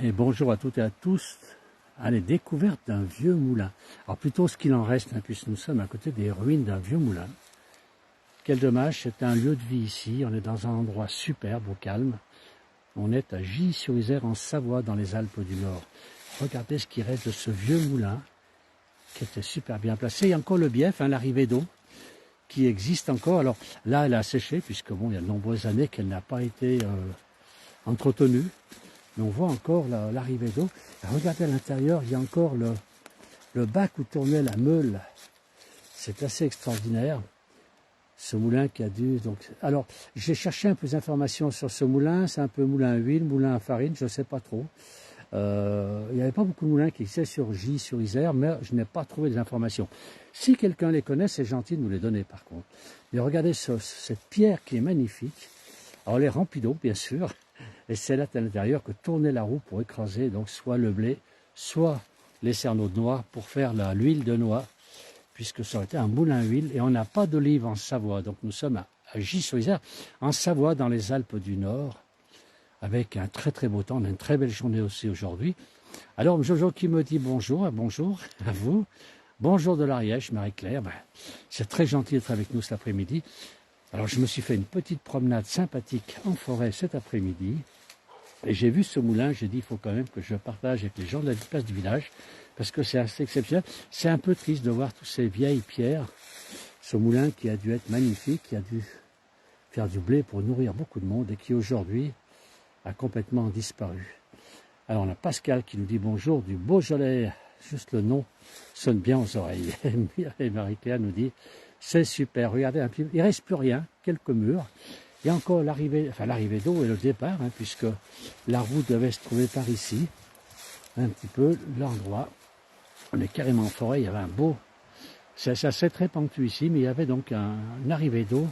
Et bonjour à toutes et à tous à la découverte d'un vieux moulin. Alors plutôt ce qu'il en reste, hein, puisque nous sommes à côté des ruines d'un vieux moulin. Quel dommage, c'est un lieu de vie ici, on est dans un endroit superbe, au calme. On est à Gilly-sur-Isère en Savoie, dans les Alpes du Nord. Regardez ce qui reste de ce vieux moulin, qui était super bien placé. Il y a encore le bief, hein, l'arrivée d'eau, qui existe encore. Alors là, elle a séché, puisque bon, il y a de nombreuses années qu'elle n'a pas été entretenue. Mais on voit encore l'arrivée d'eau. Regardez à l'intérieur, il y a encore le bac où tournait la meule. C'est assez extraordinaire. Ce moulin qui a dû... Alors, j'ai cherché un peu d'informations sur ce moulin. C'est un peu moulin à huile, moulin à farine, je ne sais pas trop. Il n'y avait pas beaucoup de moulins qui existaient sur Gilly-sur-Isère, mais je n'ai pas trouvé des informations. Si quelqu'un les connaît, c'est gentil de nous les donner par contre. Mais regardez cette pierre qui est magnifique. Alors, elle est remplie d'eau, bien sûr. Et c'est là à l'intérieur que tournait la roue pour écraser donc soit le blé, soit les cerneaux de noix pour faire l'huile de noix, puisque ça aurait été un moulin à huile. Et on n'a pas d'olive en Savoie, donc nous sommes à Gilly-sur-Isère, en Savoie, dans les Alpes du Nord, avec un très très beau temps. On a une très belle journée aussi aujourd'hui. Alors Jojo qui me dit bonjour, bonjour à vous. Bonjour de l'Ariège, Marie-Claire. C'est très gentil d'être avec nous cet après-midi. Alors je me suis fait une petite promenade sympathique en forêt cet après-midi. Et j'ai vu ce moulin, j'ai dit il faut quand même que je partage avec les gens de la place du village, parce que c'est assez exceptionnel. C'est un peu triste de voir toutes ces vieilles pierres. Ce moulin qui a dû être magnifique, qui a dû faire du blé pour nourrir beaucoup de monde et qui aujourd'hui a complètement disparu. Alors on a Pascal qui nous dit bonjour du Beaujolais, juste le nom sonne bien aux oreilles. Et Marie-Claire nous dit c'est super, regardez un petit peu, il ne reste plus rien, quelques murs. Il y a encore l'arrivée d'eau et le départ, hein, puisque la route devait se trouver par ici, un petit peu l'endroit. On est carrément en forêt, il y avait un beau... C'est assez très pentu ici, mais il y avait donc une arrivée d'eau.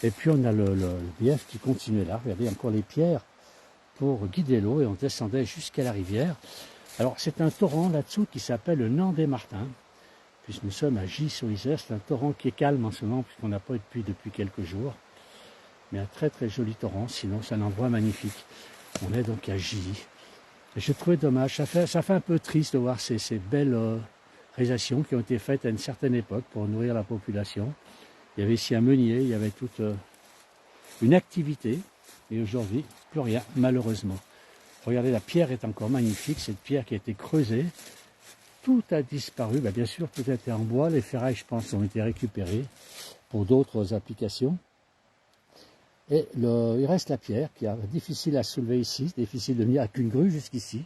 Et puis on a le bief qui continuait là, regardez encore les pierres pour guider l'eau, et on descendait jusqu'à la rivière. Alors c'est un torrent là-dessous qui s'appelle le Nant des Martins, puisque nous sommes à Gilly-sur-Isère. C'est un torrent qui est calme en ce moment, puisqu'on n'a pas eu de pluie depuis quelques jours. Mais un très très joli torrent, sinon c'est un endroit magnifique. On est donc à Gilly. Et je trouvais dommage, ça fait un peu triste de voir ces belles réalisations qui ont été faites à une certaine époque pour nourrir la population. Il y avait ici un meunier, il y avait toute une activité, et aujourd'hui, plus rien, malheureusement. Regardez, la pierre est encore magnifique, cette pierre qui a été creusée. Tout a disparu, bien sûr, tout était en bois, les ferrailles, je pense, ont été récupérées pour d'autres applications. Et il reste la pierre qui est difficile à soulever ici, difficile de venir avec une grue jusqu'ici.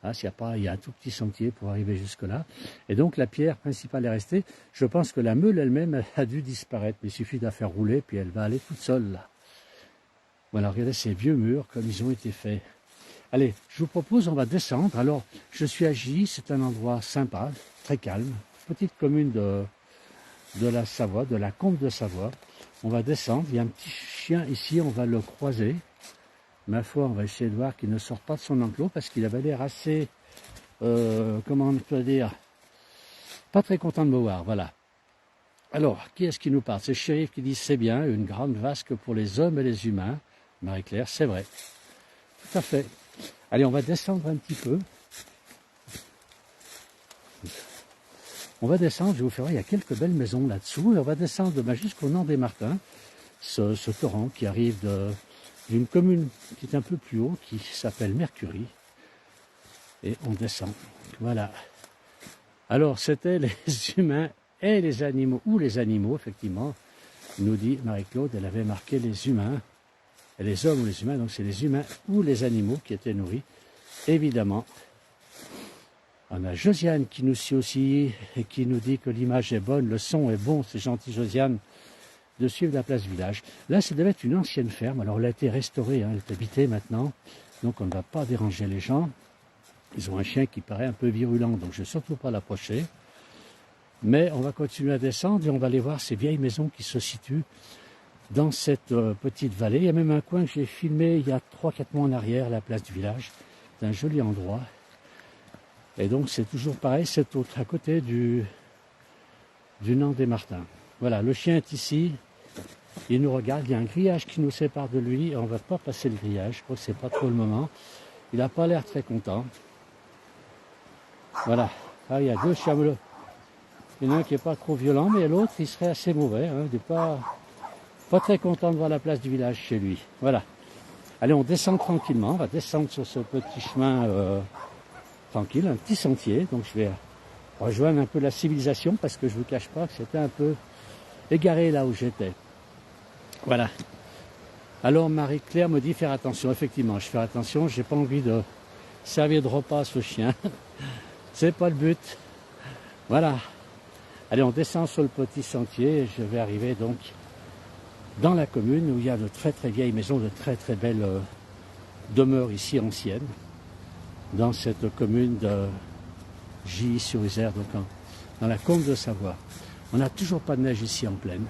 Ah, il y a un tout petit sentier pour arriver jusque-là. Et donc la pierre principale est restée. Je pense que la meule elle-même a dû disparaître. Mais il suffit de la faire rouler, puis elle va aller toute seule là. Voilà, regardez ces vieux murs comme ils ont été faits. Allez, je vous propose, on va descendre. Alors, je suis à Gilly, c'est un endroit sympa, très calme. Petite commune de la Savoie, de la Combe de Savoie. On va descendre, il y a un petit chien ici, on va le croiser. Ma foi, on va essayer de voir qu'il ne sort pas de son enclos parce qu'il avait l'air assez, comment on peut dire, pas très content de me voir, voilà. Alors, qui est-ce qui nous parle? C'est Chérif qui dit c'est bien, une grande vasque pour les hommes et les humains. Marie-Claire, c'est vrai. Tout à fait. Allez, on va descendre un petit peu. On va descendre, je vous ferai, il y a quelques belles maisons là-dessous, et on va descendre jusqu'au Nant des Martins, ce torrent qui arrive d'une commune qui est un peu plus haut, qui s'appelle Mercury, et on descend, voilà. Alors, c'était les humains et les animaux, ou les animaux, effectivement, nous dit Marie-Claude, elle avait marqué les humains, et les hommes ou les humains, donc c'est les humains ou les animaux qui étaient nourris, évidemment. On a Josiane qui nous suit aussi et qui nous dit que l'image est bonne, le son est bon, c'est gentil Josiane de suivre la place village. Là, ça devait être une ancienne ferme, alors elle a été restaurée, hein, elle est habitée maintenant, donc on ne va pas déranger les gens. Ils ont un chien qui paraît un peu virulent, donc je ne vais surtout pas l'approcher. Mais on va continuer à descendre et on va aller voir ces vieilles maisons qui se situent dans cette petite vallée. Il y a même un coin que j'ai filmé il y a 3-4 mois en arrière, la place du village. C'est un joli endroit. Et donc c'est toujours pareil, c'est à côté du Nant des Martins. Voilà, le chien est ici, il nous regarde, il y a un grillage qui nous sépare de lui, et on ne va pas passer le grillage, je crois que c'est pas trop le moment. Il n'a pas l'air très content. Voilà. Ah, il y a deux chameaux. Il y en a un qui n'est pas trop violent, mais l'autre, il serait assez mauvais. Hein. Il n'est pas très content de voir la place du village chez lui. Voilà. Allez, on descend tranquillement. On va descendre sur ce petit chemin tranquille, un petit sentier. Donc je vais rejoindre un peu la civilisation parce que je ne vous cache pas que c'était un peu égaré là où j'étais. Voilà. Alors Marie-Claire me dit faire attention. Effectivement, je fais attention. J'ai pas envie de servir de repas à ce chien. C'est pas le but. Voilà. Allez, on descend sur le petit sentier et je vais arriver donc dans la commune où il y a de très très vieilles maisons, de très très belles demeures ici anciennes. Dans cette commune de Gilly-sur-Isère, donc dans la Combe de Savoie. On n'a toujours pas de neige ici en plaine.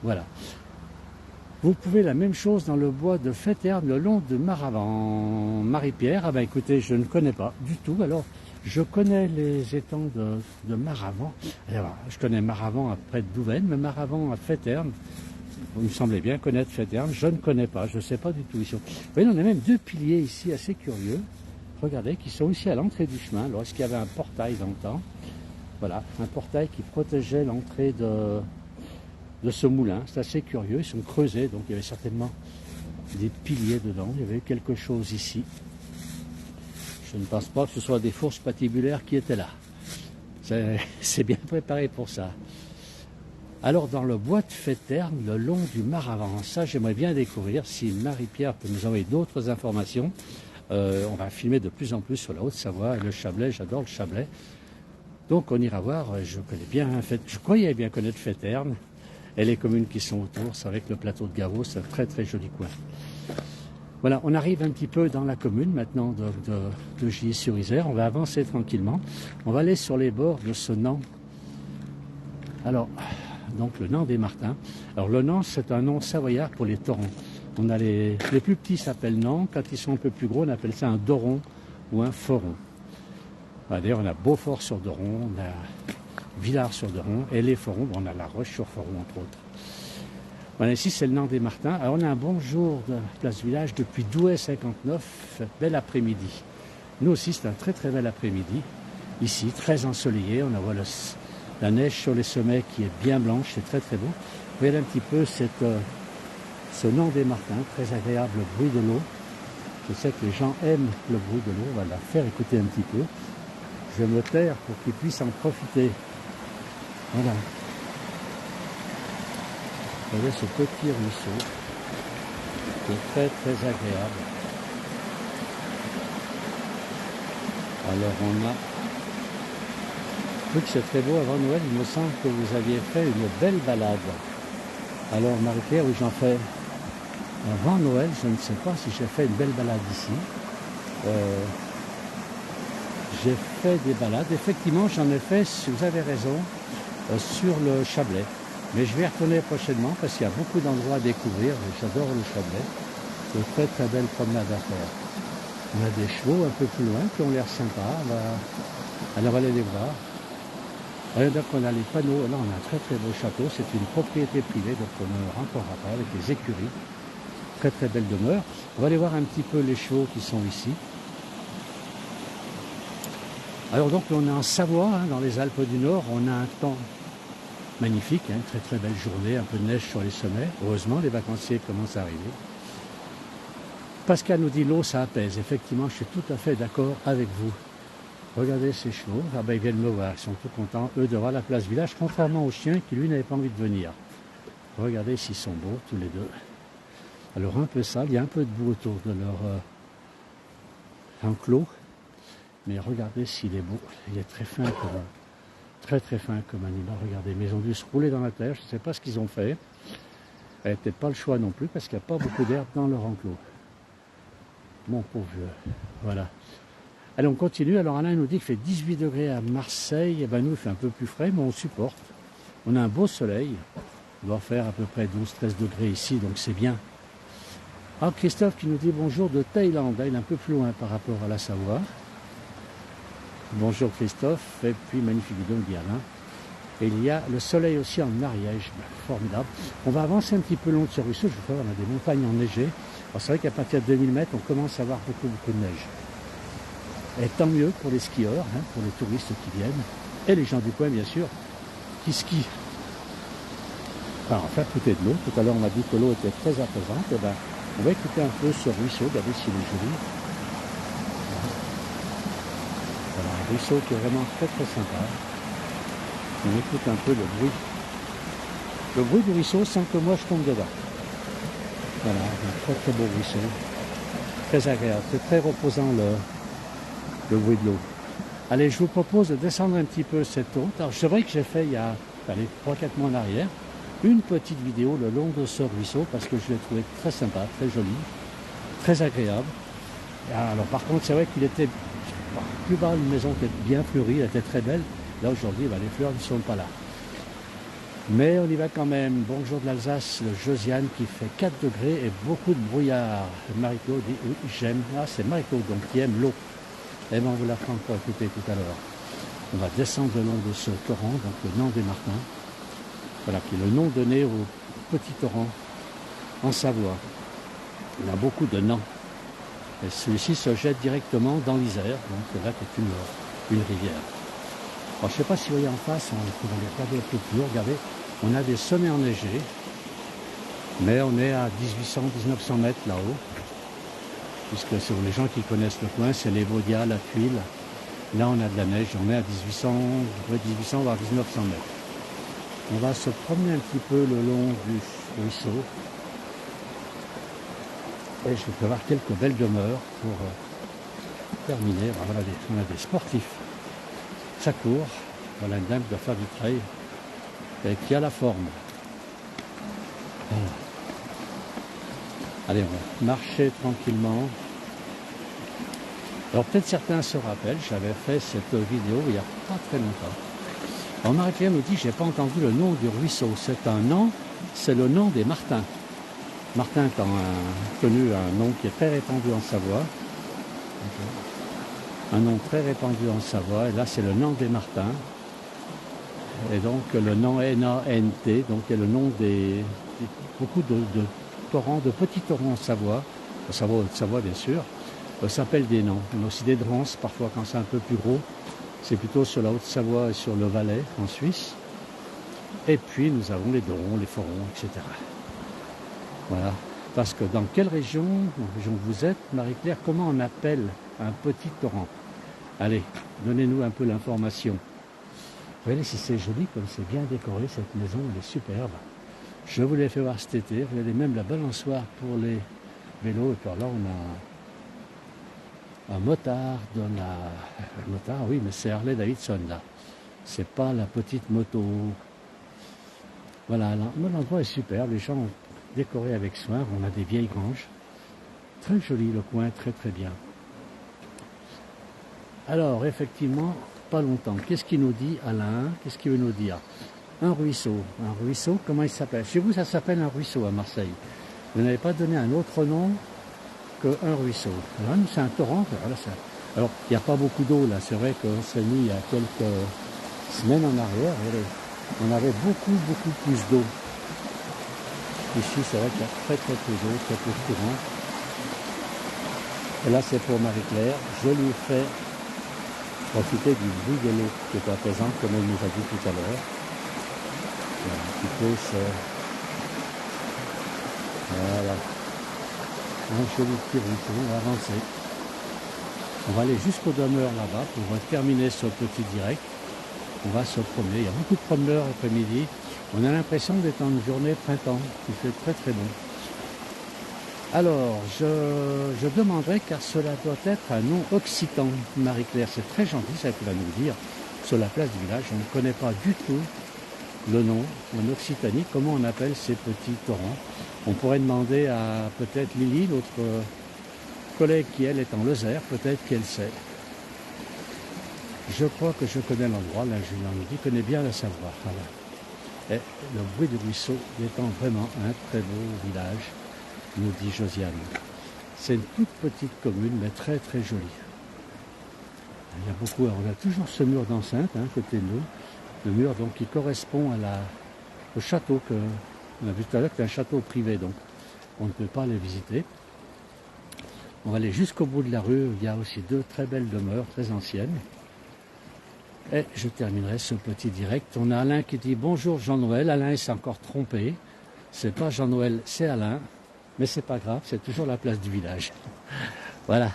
Voilà. Vous pouvez la même chose dans le bois de Féterne, le long de Maravent. Marie-Pierre, ah ben écoutez, je ne connais pas du tout. Alors, je connais les étangs de Maravent. Alors, je connais Maravent près de Douvaine, mais Maravent à Féterne, vous me semblez bien connaître Féterne, je ne connais pas, je ne sais pas du tout. Vous voyez, on a même deux piliers ici assez curieux. Regardez, qui sont ici à l'entrée du chemin, lorsqu'il y avait un portail dans le temps. Voilà, un portail qui protégeait l'entrée de ce moulin. C'est assez curieux, ils sont creusés, donc il y avait certainement des piliers dedans. Il y avait quelque chose ici. Je ne pense pas que ce soit des fourches patibulaires qui étaient là. C'est bien préparé pour ça. Alors dans le bois de Féterne, le long du Maravent, ça j'aimerais bien découvrir. Si Marie-Pierre peut nous envoyer d'autres informations, on va filmer de plus en plus sur la Haute-Savoie et le Chablais, j'adore le Chablais. Donc on ira voir, je connais bien, je croyais bien connaître Féterne et les communes qui sont autour, c'est avec le plateau de Gavot, c'est un très très joli coin. Voilà, on arrive un petit peu dans la commune maintenant de Gilly-sur-Isère, on va avancer tranquillement, on va aller sur les bords de ce Nant. Alors, donc le Nant des Martins. Alors le Nant, c'est un nom savoyard pour les torrents. On a les plus petits s'appellent Nant, quand ils sont un peu plus gros, on appelle ça un doron ou un foron. D'ailleurs, on a Beaufort-sur-Doron, on a Villars-sur-Doron et les forons, on a La Roche-sur-Foron entre autres. Voilà, ici c'est le Nant des Martins. Alors on a un bon jour de Place Village depuis Douai 59, bel après-midi. Nous aussi c'est un très très bel après-midi. Ici, très ensoleillé, on voit la neige sur les sommets qui est bien blanche, c'est très très beau. Vous voyez un petit peu ce Nant des Martins, très agréable bruit de l'eau. Je sais que les gens aiment le bruit de l'eau, on va la faire écouter un petit peu. Je me taire pour qu'ils puissent en profiter. Voilà. Vous voyez ce petit ruisseau qui est très très agréable. Alors on a... Vu que c'est très beau avant Noël, il me semble que vous aviez fait une belle balade. Alors Marie-Pierre, oui j'en fais avant Noël, je ne sais pas si j'ai fait une belle balade ici. J'ai fait des balades, effectivement j'en ai fait, si vous avez raison, sur le Chablais. Mais je vais y retourner prochainement parce qu'il y a beaucoup d'endroits à découvrir. J'adore le Chablais. C'est une très très belle promenade à faire. On a des chevaux un peu plus loin qui ont l'air sympas. On va aller les voir. Donc on a les panneaux. Là on a un très très beau château. C'est une propriété privée, donc on ne rentrera pas avec les écuries. Très très belle demeure. On va aller voir un petit peu les chevaux qui sont ici. Alors donc on est en Savoie, hein, dans les Alpes du Nord. On a un temps magnifique, hein, très très belle journée, un peu de neige sur les sommets. Heureusement, les vacanciers commencent à arriver. Pascal nous dit l'eau, ça apaise. Effectivement, je suis tout à fait d'accord avec vous. Regardez ces chevaux. Ah ben, ils viennent me voir. Ils sont tout contents, eux, de voir la place Village, contrairement au chien qui, lui, n'avait pas envie de venir. Regardez s'ils sont beaux, tous les deux. Alors, un peu sale, il y a un peu de boue autour de leur enclos. Mais regardez s'il est beau. Il est très fin comme très très fin comme animal. Regardez, mais ils ont dû se rouler dans la terre. Je ne sais pas ce qu'ils ont fait. Il n'y a peut-être pas le choix non plus parce qu'il n'y a pas beaucoup d'herbe dans leur enclos. Mon pauvre vieux. Voilà. Allez, on continue. Alors Alain nous dit qu'il fait 18 degrés à Marseille. Et ben nous, il fait un peu plus frais, mais on supporte. On a un beau soleil. On doit faire à peu près 12-13 degrés ici, donc c'est bien. Alors Christophe qui nous dit bonjour de Thaïlande. Il est un peu plus loin par rapport à la Savoie. Bonjour Christophe, et puis magnifique vidéo de Alain. Et il y a le soleil aussi en Ariège, formidable. On va avancer un petit peu long de ce ruisseau, je vous vois, on a des montagnes enneigées. Alors c'est vrai qu'à partir de 2000 mètres, on commence à avoir beaucoup de neige. Et tant mieux pour les skieurs, hein, pour les touristes qui viennent, et les gens du coin bien sûr, qui skient. Enfin, écouter de l'eau. Tout à l'heure on m'a dit que l'eau était très apaisante. Et ben, on va écouter un peu ce ruisseau, regardez s'il est joli. Voilà, un ruisseau qui est vraiment très très sympa. On écoute un peu le bruit. Le bruit du ruisseau sans que moi je tombe dedans. Voilà, un très très beau ruisseau. Très agréable, c'est très reposant le bruit de l'eau. Allez, je vous propose de descendre un petit peu cette route. Alors c'est vrai que j'ai fait il y a 3-4 mois en arrière une petite vidéo le long de ce ruisseau parce que je l'ai trouvé très sympa, très joli, très agréable. Alors par contre c'est vrai qu'il était plus bas, une maison était bien fleurie, elle était très belle. Là aujourd'hui les fleurs ne sont pas là. Mais on y va quand même. Bonjour de l'Alsace, le Josiane qui fait 4 degrés et beaucoup de brouillard. Marie-Claude dit oui, j'aime. Ah, c'est Marie-Claude donc qui aime l'eau. Eh bien, on vous la fera encore écouter tout à l'heure. On va descendre le long de ce torrent, donc le Nant des Martins. Voilà, qui est le nom donné au petit torrent en Savoie. Il y a beaucoup de nants. Et celui-ci se jette directement dans l'Isère, donc le lac est une rivière. Alors, je ne sais pas si vous voyez en face, on va aller regarder un peu plus haut, regardez, on a des sommets enneigés, mais on est à 1800-1900 mètres là-haut, puisque pour les gens qui connaissent le coin, c'est les Vaudias, la Tuile. Là, on a de la neige, on est à 1800 voire 1900 mètres. On va se promener un petit peu le long du ruisseau. Et je vais prévoir quelques belles demeures pour terminer. Voilà, on a des sportifs. Ça court. Voilà une dame qui doit faire du trail et qui a la forme. Voilà. Allez, on va marcher tranquillement. Alors peut-être certains se rappellent, j'avais fait cette vidéo il n'y a pas très longtemps. Alors Marie-Claire nous dit, j'ai pas entendu le nom du ruisseau. C'est un nom, c'est le nom des Martins. Martin étant connu un nom qui est très répandu en Savoie. Un nom très répandu en Savoie. Et là, c'est le nom des Martins. Et donc, le nom N-A-N-T, donc il y a le nom beaucoup de torrents, de petits torrents en Savoie. En Savoie, bien sûr. S'appellent des noms. On a aussi des drances, parfois quand c'est un peu plus gros. C'est plutôt sur la Haute-Savoie et sur le Valais, en Suisse. Et puis, nous avons les Dorons, les Forons, etc. Voilà. Parce que dans quelle région vous êtes, Marie-Claire, comment on appelle un petit torrent? Allez, donnez-nous un peu l'information. Regardez si c'est joli, comme c'est bien décoré, cette maison, elle est superbe. Je vous l'ai fait voir cet été. Regardez même la balançoire pour les vélos. Et puis là, on a un motard un motard, oui, mais c'est Harley Davidson, là. C'est pas la petite moto. Voilà, l'endroit est superbe. Les gens ont décoré avec soin. On a des vieilles granges. Très joli le coin, très très bien. Alors, effectivement, pas longtemps. Qu'est-ce qu'il nous dit, Alain? Qu'est-ce qu'il veut nous dire? Un ruisseau. Un ruisseau, comment il s'appelle? Chez vous, ça s'appelle un ruisseau à Marseille. Vous n'avez pas donné un autre nom qu'un ruisseau. Alors, c'est un torrent. Alors, il n'y a pas beaucoup d'eau là. C'est vrai qu'on s'est mis il y a quelques semaines en arrière. On avait beaucoup plus d'eau. Ici, c'est vrai qu'il y a très peu d'eau, très peu de courant. Et là, c'est pour Marie-Claire. Je lui fais profiter du bruit de l'eau qui est apaisant, comme elle nous a dit tout à l'heure. Un petit peu, voilà. Un joli petit ruisseau, on va avancer. On va aller jusqu'aux demeures là-bas pour terminer ce petit direct. On va se promener. Il y a beaucoup de promeneurs après-midi. On a l'impression d'être en une journée printemps. Il fait très très bon. Alors, je demanderai, car cela doit être un nom occitan, Marie-Claire. C'est très gentil, ça qu'il va nous dire. Sur la place du village, on ne connaît pas du tout le nom en Occitanie. Comment on appelle ces petits torrents? On pourrait demander à peut-être Lily, notre collègue qui, elle, est en Lozère. Peut-être qu'elle sait. Je crois que je connais l'endroit. Là, Julien nous dit, connaît bien la Savoie. Voilà. Et le bruit du ruisseau étant vraiment un très beau village, nous dit Josiane. C'est une toute petite commune, mais très très jolie. Il y a beaucoup, on a toujours ce mur d'enceinte, hein, côté de nous, le mur donc qui correspond au château que on a vu tout à l'heure, qui est un château privé, donc on ne peut pas les visiter. On va aller jusqu'au bout de la rue, il y a aussi deux très belles demeures, très anciennes. Et je terminerai ce petit direct. On a Alain qui dit bonjour Jean-Noël. Alain il s'est encore trompé. C'est pas Jean-Noël, c'est Alain. Mais c'est pas grave, c'est toujours la place du village. Voilà.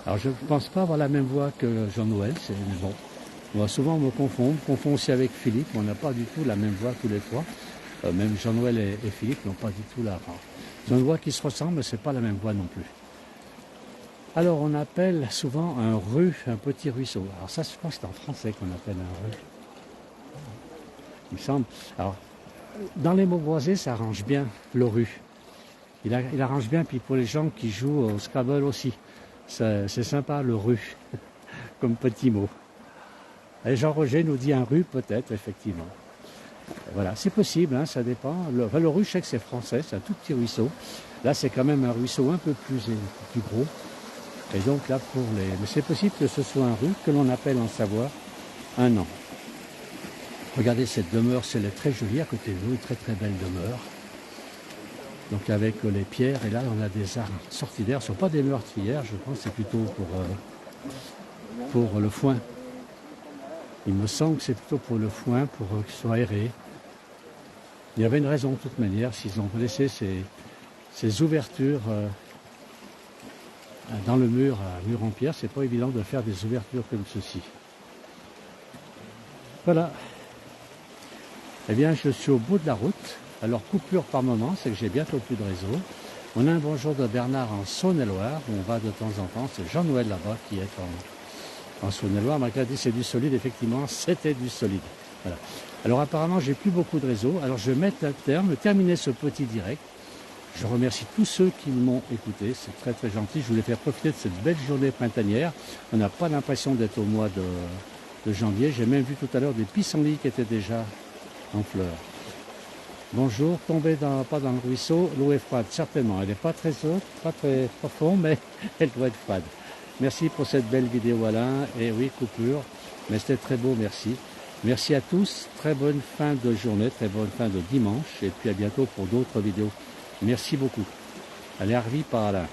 Alors je ne pense pas avoir la même voix que Jean-Noël, mais bon. On va souvent me confondre. On confond aussi avec Philippe. On n'a pas du tout la même voix tous les trois. Même Jean-Noël et Philippe n'ont pas du tout la. Ils ont une voix qui se ressemble, mais c'est pas la même voix non plus. Alors on appelle souvent un ru, un petit ruisseau. Alors ça, je pense que c'est en français qu'on appelle un ru. Il me semble. Alors, dans les mots croisés, ça arrange bien le ru. Il arrange bien, puis pour les gens qui jouent au Scrabble aussi. C'est sympa le ru, comme petit mot. Et Jean-Roger nous dit un ru, peut-être, effectivement. Voilà, c'est possible, hein, ça dépend. Le ru, je sais que c'est français, c'est un tout petit ruisseau. Là, c'est quand même un ruisseau un peu plus gros. Et donc là, mais c'est possible que ce soit un ru que l'on appelle en Savoie un an. Regardez cette demeure, elle est très jolie à côté de nous, une très très belle demeure. Donc avec les pierres, et là on a des arbres sortis d'air, ce ne sont pas des meurtrières, je pense que c'est plutôt pour le foin. Il me semble que c'est plutôt pour le foin, pour qu'il soit aéré. Il y avait une raison de toute manière, s'ils ont laissé ces ouvertures dans le mur, à mur en pierre, c'est pas évident de faire des ouvertures comme ceci. Voilà. Eh bien, je suis au bout de la route. Alors, coupure par moment, c'est que j'ai bientôt plus de réseau. On a un bonjour de Bernard en Saône-et-Loire, où on va de temps en temps. C'est Jean-Noël là-bas qui est en Saône-et-Loire. Malgré dit c'est du solide, effectivement, c'était du solide. Voilà. Alors, apparemment, j'ai plus beaucoup de réseau. Alors, je vais mettre un terme, terminer ce petit direct. Je remercie tous ceux qui m'ont écouté. C'est très, très gentil. Je voulais faire profiter de cette belle journée printanière. On n'a pas l'impression d'être au mois de janvier. J'ai même vu tout à l'heure des pissenlits qui étaient déjà en fleurs. Bonjour, tombez pas dans le ruisseau, l'eau est froide, certainement. Elle n'est pas très haute, pas très profonde, mais elle doit être froide. Merci pour cette belle vidéo Alain, et oui, coupure, mais c'était très beau, merci. Merci à tous, très bonne fin de journée, très bonne fin de dimanche, et puis à bientôt pour d'autres vidéos. Merci beaucoup. Allez, Harvey par Alain.